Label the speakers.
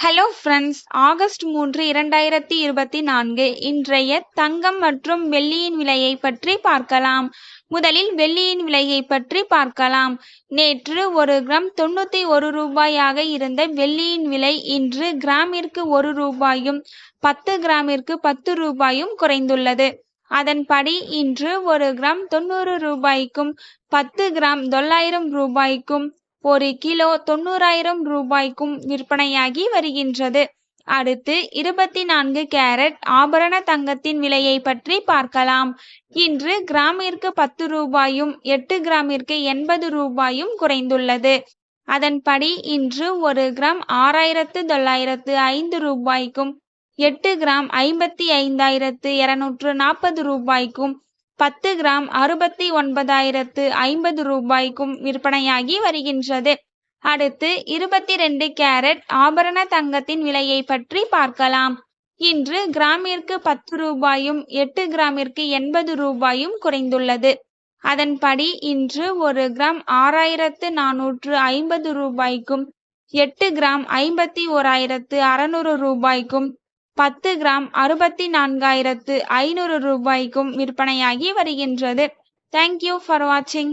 Speaker 1: Hello friends, August 3, 2024 இன்றைய தங்கம் மற்றும் வெள்ளியின் விலையை பற்றி பார்க்கலாம். முதலில் வெள்ளியின் விலையை பற்றி பார்க்கலாம். நேற்று 1 கிராம் 91 ரூபாயாக இருந்த வெள்ளியின் விலை இன்று கிராமிற்கு 1 ரூபாயும் 10 கிராமிற்கு 10 ரூபாயும் குறைந்துள்ளது. அதன்படி இன்று 1 கிராம் 90 ரூபாய்க்கும் 10 கிராம் 900 ரூபாய்க்கும் 1 கிலோ 90,000 ரூபாய்க்கும் விற்பனையாகி வருகின்றது. அடுத்து 24 கேரட் ஆபரண தங்கத்தின் விலையை பற்றி பார்க்கலாம். இன்று கிராமிற்கு 10 ரூபாயும் 8 கிராமிற்கு 80 ரூபாயும் குறைந்துள்ளது. அதன்படி இன்று 1 கிராம் 6,905 ரூபாய்க்கும் 8 கிராம் 55,240 ரூபாய்க்கும் 10 கிராம் 69,050 ரூபாய்க்கும் விற்பனையாகி வருகின்றது. அடுத்து 22 கேரட் ஆபரண தங்கத்தின் விலையை பற்றி பார்க்கலாம். இன்று கிராமிற்கு 10 ரூபாயும் 8 கிராமிற்கு 80 ரூபாயும் குறைந்துள்ளது. அதன்படி இன்று 1 கிராம் 6,450 ரூபாய்க்கும் 8 கிராம் 51,600 ரூபாய்க்கும் 10 கிராம் 64,500 ரூபாய்க்கும் விற்பனையாகி வருகின்றது. தேங்க்யூ ஃபார் வாட்சிங்.